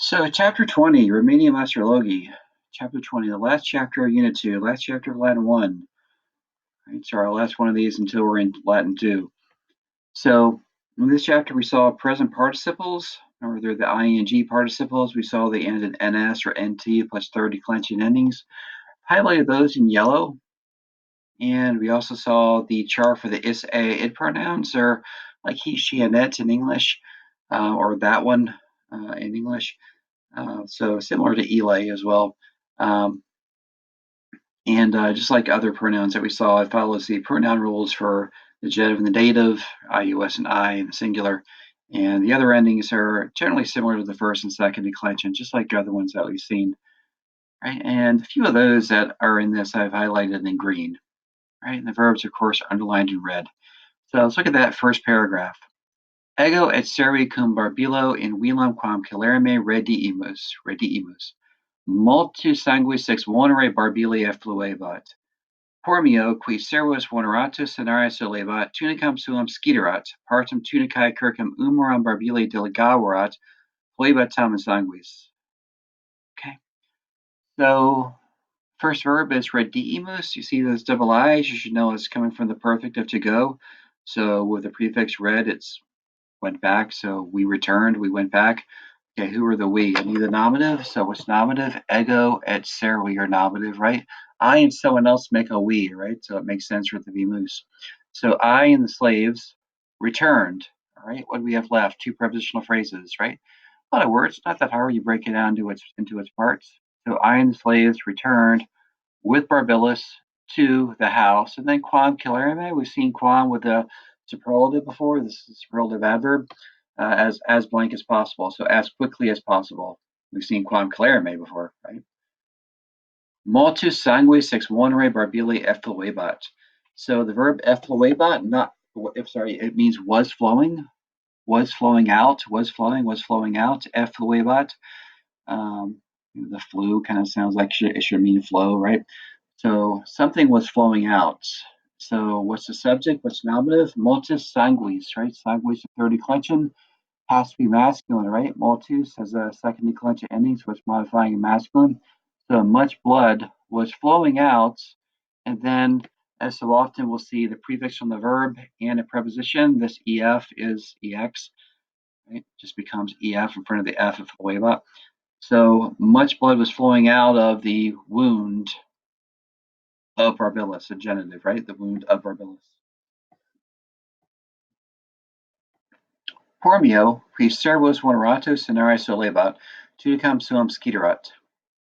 So, chapter 20, remedium astrologi. Chapter 20, the last chapter of Unit 2, last chapter of Latin 1. Right, so, our last one of these until we're in Latin 2. So, in this chapter, we saw present participles. Remember, they're the ing participles. We saw they ended in ns or nt plus third declension endings. Highlighted those in yellow. And we also saw the chart for the is, a, id pronouns, or like he, she, and it in English, or that one in English. So similar to Elay as well. Um, and just like other pronouns that we saw, it follows the pronoun rules for the genitive and the dative, I, us, and I in the singular. And the other endings are generally similar to the first and second declension, just like the other ones that we've seen. Right? And a few of those that are in this I've highlighted in green. Right? And the verbs, of course, are underlined in red. So let's look at that first paragraph. Ego et servi cum barbilo in velam quam celerime rediimus. Multus sanguis ex vonere barbili effluebat. Por meo, qui servus voneratus senaris solebat, tunicam suam sciderat, partum tunicae circum humoram barbili delegaverat, fluebat tam sanguis. Okay, so first verb is rediimus. You see those double I's, you should know it's coming from the perfect of to go. So with the prefix red, it's went back. So we returned, we went back. Okay, who are the we? I need the nominative. So what's nominative? Ego et servi are nominative, right? I and someone else make a we, right? So it makes sense for it to be moose. So I and the slaves returned. All right, what do we have left? Two prepositional phrases, right? A lot of words, not that hard. You break it down into its parts. So I and the slaves returned with Barbilus to the house, and then quam celerime. We've seen quam with a superlative before. This is a superlative adverb, as blank as possible. So as quickly as possible. We've seen quam celerime before, right? Multus sanguis ex vonere barbili effluebat. So the verb effluebat, not if sorry, it means was flowing out, was flowing out. Effluebat. The flu kind of sounds like it should mean flow, right? So something was flowing out. So what's the subject? What's nominative? Multus sanguis, right? Sanguis, the third declension, has to be masculine, right? Multus has a second declension ending, so it's modifying in masculine. So much blood was flowing out, and then, as so often, we'll see the prefix on the verb and a preposition. This ef is ex, right? Just becomes ef in front of the f of fleuva. So much blood was flowing out of the wound of Barbilus, a genitive, right? The wound of Barbilus. Pormio, qui servus voneratus senaris solebat, tunicam suam sciderat.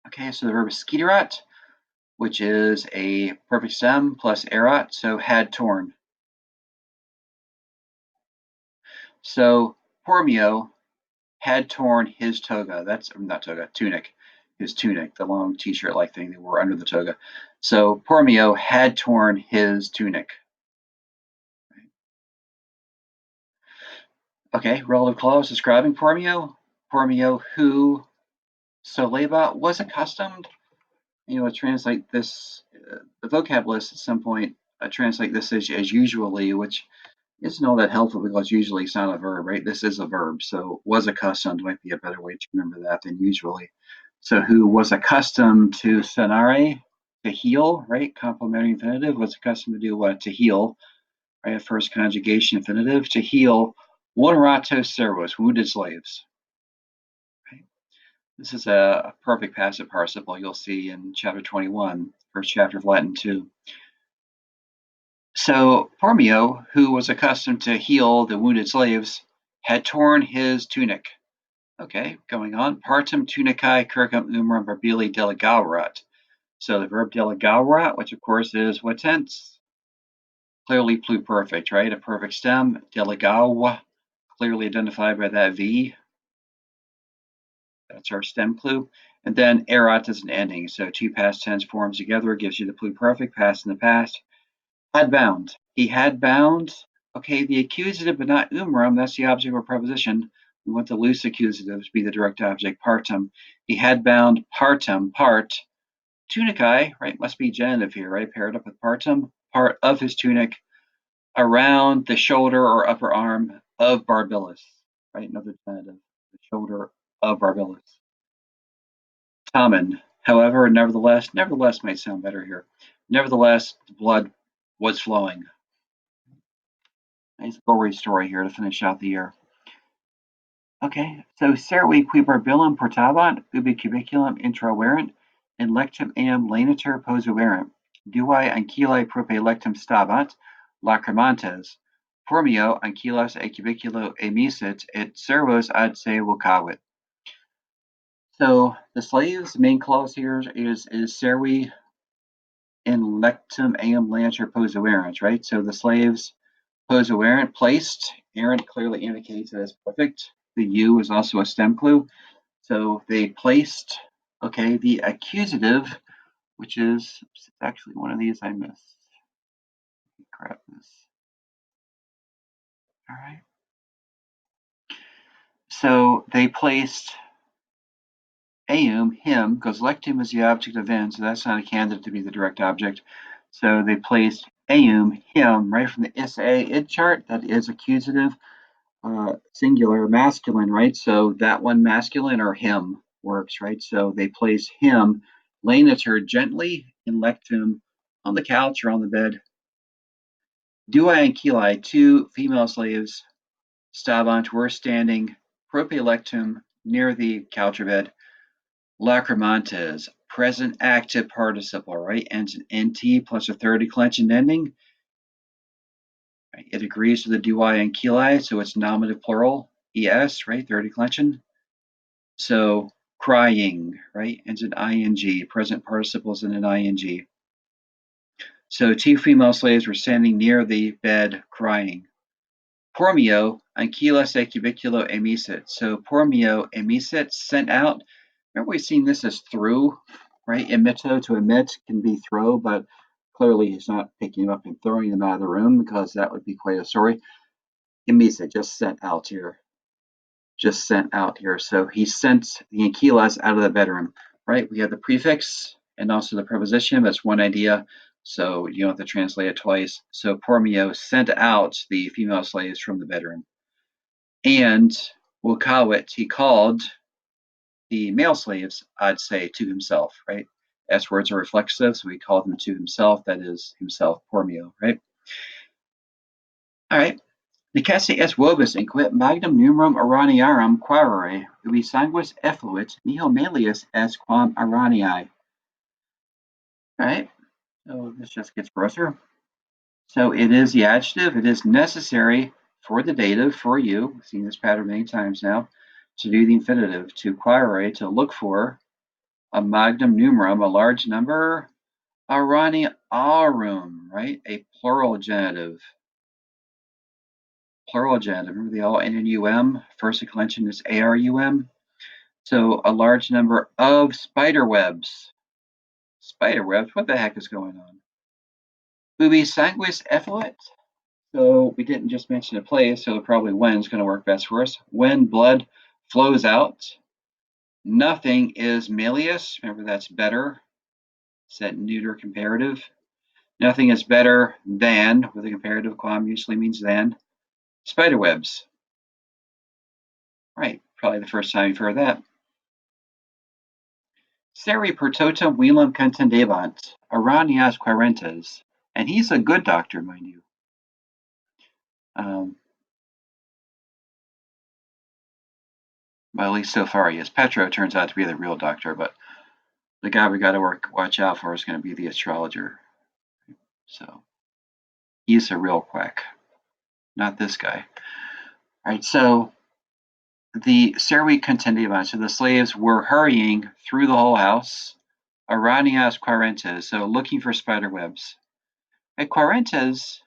Okay, so the verb is sciderat, which is a perfect stem plus erat, so had torn. So Pormio had torn his toga. That's not toga, tunic. His tunic, the long t-shirt like thing they wore under the toga. So Pormio had torn his tunic. Okay, relative clause describing Pormio. Pormio who Soleba was accustomed, to translate this, the vocab list at some point, translate this as usually, which isn't all that helpful because usually it's not a verb, right? This is a verb. So was accustomed might be a better way to remember that than usually. So who was accustomed to sanare, to heal, right? Complementary infinitive was accustomed to do what? To heal, right? First conjugation infinitive, to heal vulneratos servos, wounded slaves. Right? This is a perfect passive participle you'll see in chapter 21, first chapter of Latin 2. So Pormio, who was accustomed to heal the wounded slaves, had torn his tunic. Okay, going on. Partum tunicae circum humoram barbili delegaverat. So the verb delegaverat, which of course is what tense? Clearly pluperfect, right? A perfect stem. Delegav, clearly identified by that V. That's our stem clue. And then erat is an ending. So two past tense forms together gives you the pluperfect, past in the past. Had bound. He had bound. Okay, the accusative, but not humorum, that's the object of a preposition. We want the loose accusative to be the direct object, partum. He had bound partum, part. Tunicae, right, must be genitive here, right, paired up with partum, part of his tunic, around the shoulder or upper arm of Barbilus, right, another genitive, the shoulder of Barbilus. Common. However, nevertheless might sound better here. Nevertheless, the blood was flowing. Nice gory story here to finish out the year. Okay, so servi qui barbilum portabant, ubi cubiculum intraverent, in lectum eam laenatur posuerent, duae ancillae prope lectum stabant, lacrimantes, formio ancillas a cubiculo emisit, et servos ad se vocavit. So the slaves, main clause here is servi in lectum eam laenatur posuerent, right? So the slaves posuerent, placed. Errant clearly indicates that it's perfect. The U is also a stem clue. So they placed, okay, the accusative, which is actually one of these I missed. Grab this. All right. So they placed eum, him, because lectum is the object of N, so that's not a candidate to be the direct object. So they placed eum, him, right from the SA id chart, that is accusative. Singular masculine, right? So that one masculine or him works, right? So they place him, laenatur gently in lectum on the couch or on the bed. Duae ancillae, two female slaves, stabant, were standing prope lectum near the couch or bed. Lacrimantes, present active participle, right? Ends in nt plus a third declension ending. Right? It agrees with the duae ancillae, so it's nominative plural, es, right? Third declension. So crying, right? Ends in ing, present participles in an ing. So two female slaves were standing near the bed crying. Pormio ancillas e cubiculo emisit. So pormio emisit, sent out. Remember we've seen this as through, right? Emito, to emit, can be throw, but clearly he's not picking them up and throwing them out of the room because that would be quite a story. Emisit, just sent out here. Just sent out here. So he sent the ancillas out of the bedroom, right? We have the prefix and also the preposition. That's one idea. So you don't have to translate it twice. So Pormio sent out the female slaves from the bedroom. And Wokawit, he called the male slaves, I'd say, to himself, right? S words are reflexive, so he called them to himself. That is himself, Pormio, right? All right. Necesse est vobis inquit magnum numerum Iraniarum quaerere, ubi sanguis effluit, nihil melius est quam Iranii. All right, so this just gets grosser. So it is the adjective, it is necessary for the dative, for you, we've seen this pattern many times now, to do the infinitive, to quaerere, to look for a magnum numerum, a large number, Iraniarum, right? A plural genitive. Plural genitive. Remember, they all end in um. First declension is arum. So a large number of spider webs. Spider webs? What the heck is going on? Ubi sanguis effluit. So we didn't just mention a place, so probably when is going to work best for us. When blood flows out, nothing is melius. Remember, that's better. Set neuter comparative. Nothing is better than, with a comparative, quam usually means than, spider webs. Right, probably the first time you've heard that. Seri per totum velum contendebant, Aranias querentes. And he's a good doctor, mind you. Well, at least so far he is. Petro turns out to be the real doctor, but the guy we got to watch out for is going to be the astrologer. So he's a real quack, not this guy. All right, so the Servi contendebant, so the slaves were hurrying through the whole house, Aranias querentes, so looking for spider webs. At querentes,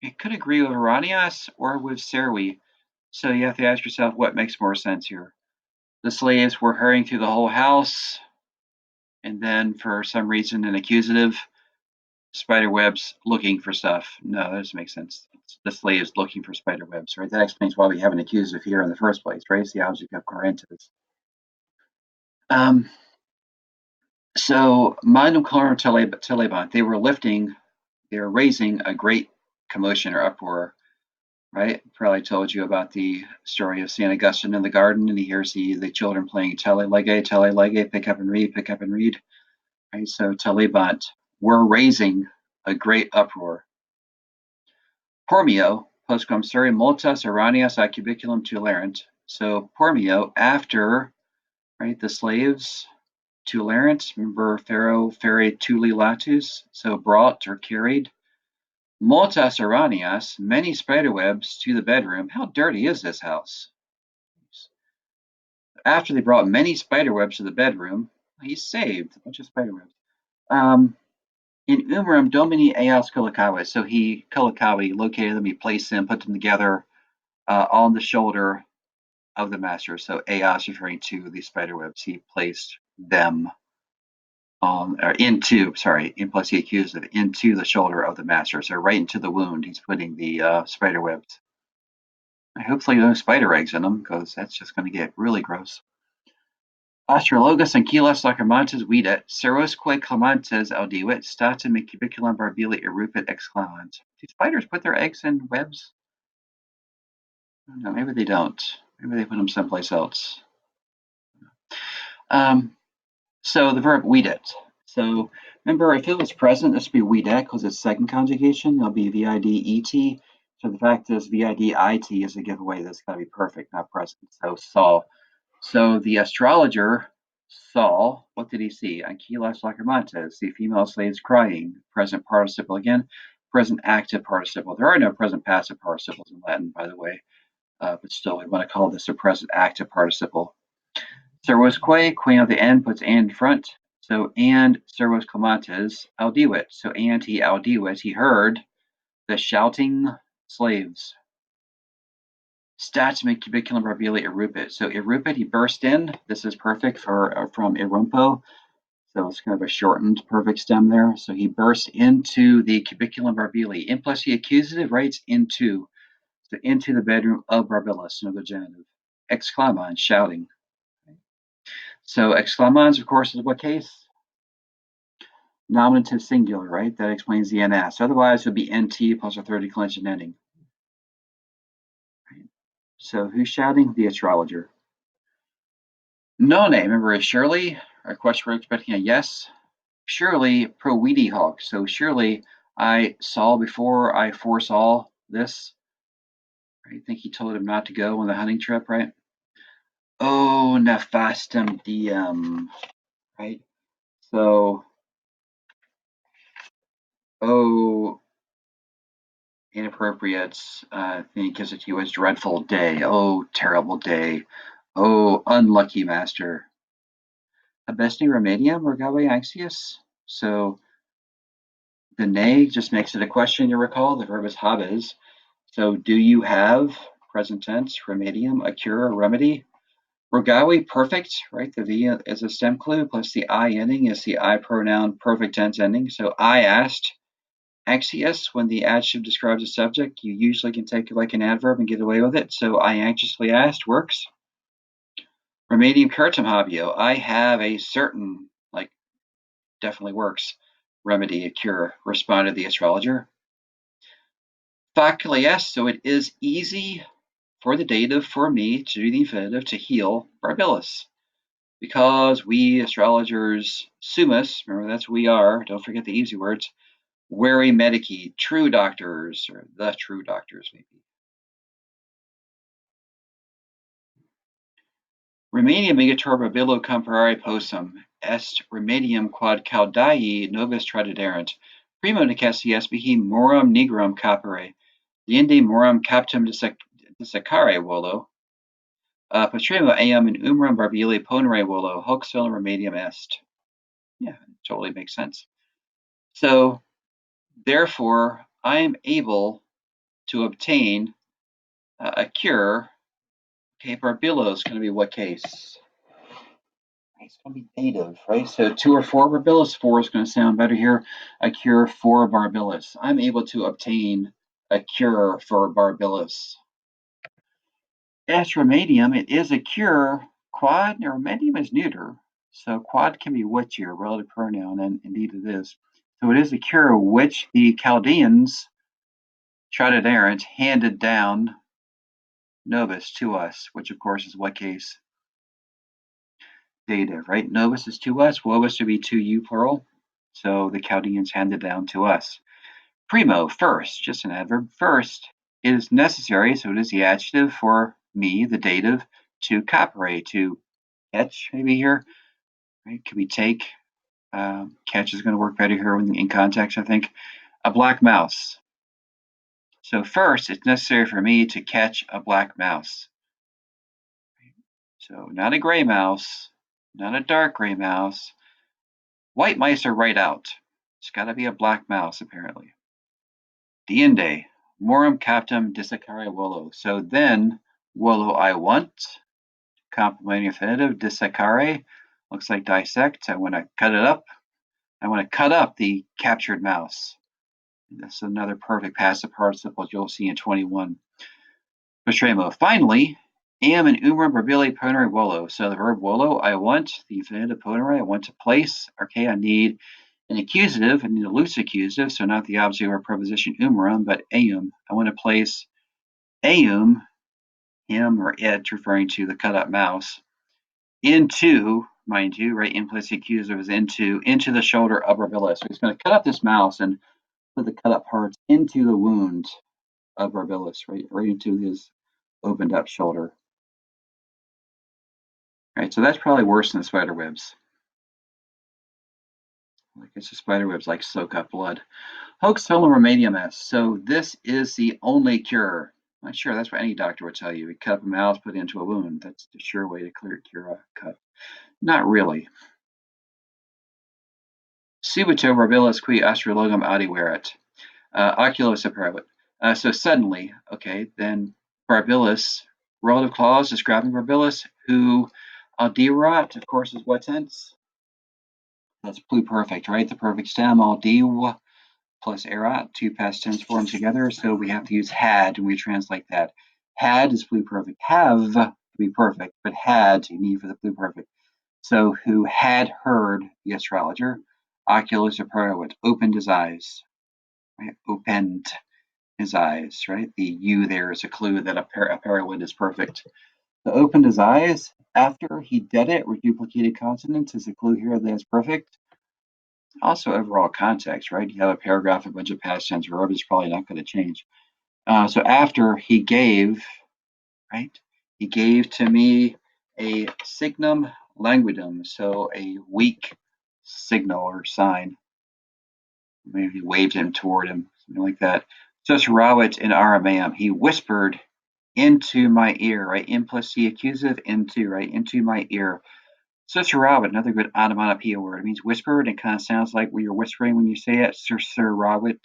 it could agree with Aranias or with Servi. So you have to ask yourself what makes more sense here. The slaves were hurrying through the whole house, and then for some reason an accusative, spider webs looking for stuff. No, that doesn't make sense. It's the slaves looking for spider webs, right? That explains why we have an accusative here in the first place, right? It's the object of querentes. So magnum colorum telebant, they were raising a great commotion or uproar. right? Probably told you about the story of St. Augustine in the garden, and he hears the children playing tele lege, pick up and read, pick up and read. Right? So Talibant were raising a great uproar. Pormio, postquam seri multas erranias ac cubiculum tulerant. So Pormio, after, right, the slaves tulerant, remember Pharaoh ferre tuli latus, so brought or carried multas erranias, many spiderwebs to the bedroom. How dirty is this house? After they brought many spiderwebs to the bedroom, he saved a bunch of spiderwebs. In Umarum Domini Eos Kulakawa, so he Kulakawa located them, he placed them, put them together on the shoulder of the master. So Eos referring to the spiderwebs, he placed them on or into, sorry, in plus he accused of into the shoulder of the master. So right into the wound, he's putting the spiderwebs. Hopefully no spider eggs in them, because that's just going to get really gross. Astrologus ankylos lacrimantes videt, serosque clamantes audivet, statim in cubiculum barbili erupit exclamans. Do spiders put their eggs in webs? I don't know, maybe they don't. Maybe they put them someplace else. So the verb videt. So remember, if it was present, this would be videt because it's second conjugation. It'll be videt. So the fact is vidit is a giveaway. That's got to be perfect, not present. So saw. So the astrologer saw, what did he see? Ankylos lacrimantes, the female slaves crying. Present participle again. Present active participle. There are no present passive participles in Latin, by the way, but still, we want to call this a present active participle. Servosque, queen of the end puts and in front. So and servos clamantes audivet. So and he audivet, he heard the shouting slaves. Statum cubiculum barbili erupit. So erupit, he burst in. This is perfect for from irumpo. So it's kind of a shortened perfect stem there. So he burst into the cubiculum barbili. In plus the accusative writes into. So into the bedroom of Barbilus, another genitive. Exclamans, shouting. So exclamans, of course, is what case? Nominative singular, right? That explains the NS. Otherwise, it would be NT plus a third declension ending. Right? So who's shouting? The astrologer. None, remember, is surely. Our question we're expecting a yes. Surely pro hawk. So surely I saw before I foresaw this. I think he told him not to go on the hunting trip, right? Oh, nefastum diem, right? So, oh, inappropriate, I think, as it was dreadful day. Oh, terrible day. Oh, unlucky master. Abesti remedium regale axius. So the ne just makes it a question, you recall. The verb is habes. So do you have, present tense, remedium, a cure, a remedy? Regawi, perfect, right? The V is a stem clue, plus the I ending is the I pronoun perfect tense ending. So I asked. Axios, when the adjective describes a subject, you usually can take it like an adverb and get away with it. So I anxiously asked works. Remedium curatum habio, I have a certain, like, definitely works, remedy, a cure, responded the astrologer. Factually, yes, so it is easy for the dative for me to do the infinitive to heal Barbilus. Because we astrologers, sumus, remember that's we are, don't forget the easy words, wary medici, true doctors, or the true doctors, maybe. Remedium megator babillo comparare possum, est remedium quod caudai nobis tradiderant, primo necessitas mihi morum nigrum capere, diende morum captum dissecare volo, patrimo eam in umbrum barbili ponere volo, hoc solum remedium est. Yeah, totally makes sense. So, therefore, I am able to obtain a cure. Okay, barbillo is going to be what case? It's going to be dative, right? So 2 or 4 barbillis, 4 is going to sound better here. A cure for barbillis. I'm able to obtain a cure for barbillis. As remedium, it is a cure. Quad, now remedium is neuter. So quad can be which here, relative pronoun, and indeed it is. So it is a cure which the Chaldeans Trotted errant, handed down novus to us, which of course is what case? Dative, right? Novus is to us, vobis would be to you, plural. So the Chaldeans handed down to us. Primo, first, just an adverb, first, is necessary, so it is the adjective for me, the dative, to capere, to catch, maybe here, right? Could we take? Catch is going to work better here in context, I think. A black mouse. So first, it's necessary for me to catch a black mouse. So not a gray mouse, not a dark gray mouse. White mice are right out. It's got to be a black mouse, apparently. Diende, morum captum dissecare volo. So then, volo I want, complementing infinitive, dissecare, looks like dissect. I want to cut it up. I want to cut up the captured mouse. That's another perfect passive participle you'll see in 21. Postremo. Finally, am and umrum verbili ponere volo. So the verb volo, I want, the infinitive ponere, I want to place. Okay, I need an accusative, I need a loose accusative, so not the object or preposition umrum, but eum. I want to place eum, him or it, referring to the cut up mouse, into, mind you, right, implicit accusative is into the shoulder of Verbilis. So he's going to cut up this mouse and put the cut up parts into the wound of Verbilis, right into his opened up shoulder. Right, so that's probably worse than the spider webs. I guess the spider webs like soak up blood. Hoax solum remedium est. So this is the only cure. I'm not sure that's what any doctor would tell you. You cut up a mouse, put it into a wound. That's the sure way to cure a cut. Not really. Subito verbilis qui astrologum adiverat. Oculos apparavit. So suddenly, okay, then verbilis, relative clause describing verbilis, who adiverat, of course, is what tense? That's pluperfect, right? The perfect stem, aldiv plus erat, two past tense forms together. So we have to use had when we translate that. Had is pluperfect. Have to be perfect, but had you need for the pluperfect. So who had heard the astrologer, oculus apparavit, opened his eyes, right? Opened his eyes, right? The U there is a clue that apparavit is perfect. So opened his eyes after he did it with duplicated consonants is a clue here that it's perfect. Also overall context, right? You have a paragraph, a bunch of past tense verbs, it's probably not going to change. So after he gave, right? He gave to me a signum languidum, so a weak signal or sign. Maybe he waved him toward him, something like that. Susurrawit in Aramaeum, he whispered into my ear, right? Implicit accusative, into, right? Into my ear. Susurrawit, another good onomatopoeia word. It means whispered. It kind of sounds like you're whispering when you say it. Susurrawit.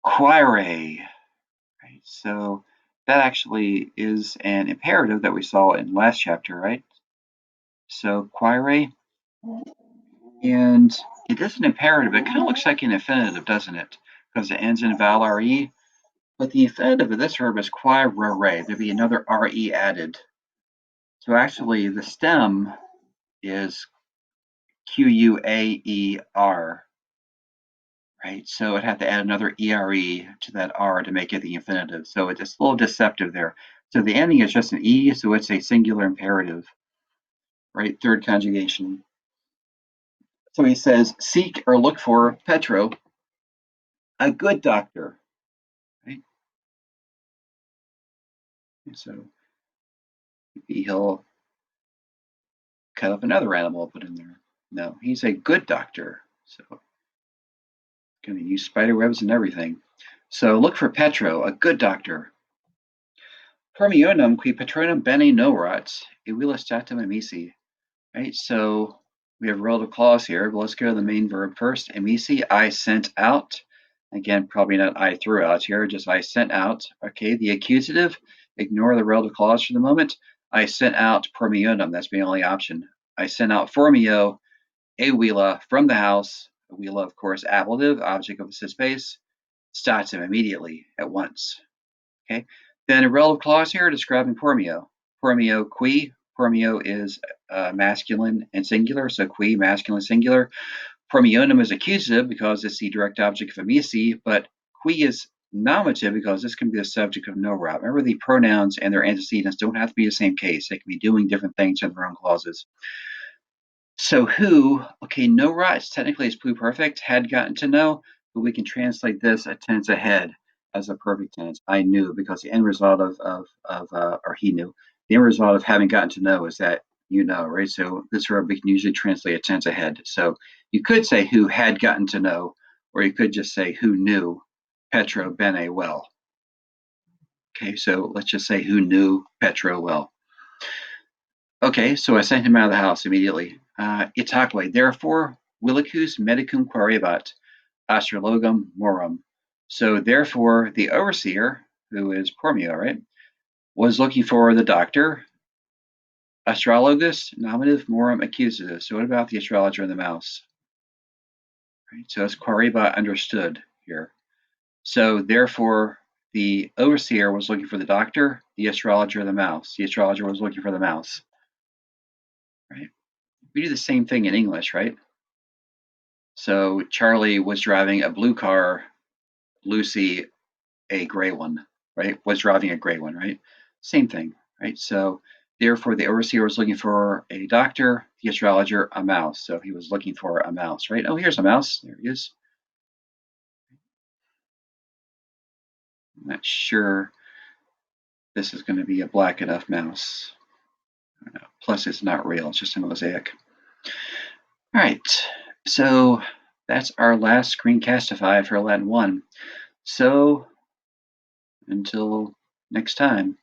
Quire. Right? So that actually is an imperative that we saw in last chapter, right? So quire. And it is an imperative. It kind of looks like an infinitive, doesn't it? Because it ends in vowel re. But the infinitive of this verb is quire. There'd be another re added. So actually, the stem is quaer, right? So I'd have to add another ere to that r to make it the infinitive. So it's a little deceptive there. So the ending is just an e, so it's a singular imperative, right? Third conjugation. So he says, seek or look for Petro, a good doctor, right? And so maybe he'll cut up another animal, put in there. No, he's a good doctor. So going to use spider webs and everything. So look for Petro, a good doctor. Permionum qui patronum bene norat, evila statum emisi. Right, so we have relative clause here, but let's go to the main verb first. Emisi, I sent out. Again, probably not I threw out here, just I sent out. Okay, the accusative, ignore the relative clause for the moment. I sent out permionum, that's my only option. I sent out formio, a wheela from the house. A wheela, of course, ablative, object of the space. Statum, immediately, at once. Okay, then a relative clause here describing formio. Formio qui. Formio is masculine and singular, so qui, masculine, singular. Premionum is accusative because it's the direct object of emisi, but qui is nominative because this can be the subject of no route. Remember, the pronouns and their antecedents don't have to be the same case. They can be doing different things in their own clauses. So who, okay, no route technically is pluperfect, had gotten to know, but we can translate this a tense ahead as a perfect tense. I knew, because the end result or he knew. The end result of having gotten to know is that you know, right? So this verb we can usually translate a tense ahead. So you could say who had gotten to know, or you could just say who knew Petro bene well. Okay, so let's just say who knew Petro well. Okay, so I sent him out of the house immediately. Itaque, therefore, villicus medicum quaerebat, astrologum morum. So therefore, the overseer, who is Pormio, right, was looking for the doctor. Astrologus nominative morum accusative. So what about the astrologer and the mouse? Right, so it's quaerebat understood here. So therefore, the overseer was looking for the doctor, the astrologer, the mouse. The astrologer was looking for the mouse. Right? We do the same thing in English, right? So Charlie was driving a blue car, Lucy a gray one, right? Was driving a gray one, right? Same thing, right? So therefore, the overseer was looking for a doctor, the astrologer, a mouse. So he was looking for a mouse, right? Oh, here's a mouse. There he is. I'm not sure this is going to be a black enough mouse. Plus, it's not real. It's just a mosaic. All right. So that's our last screencastify for Latin 1. So until next time.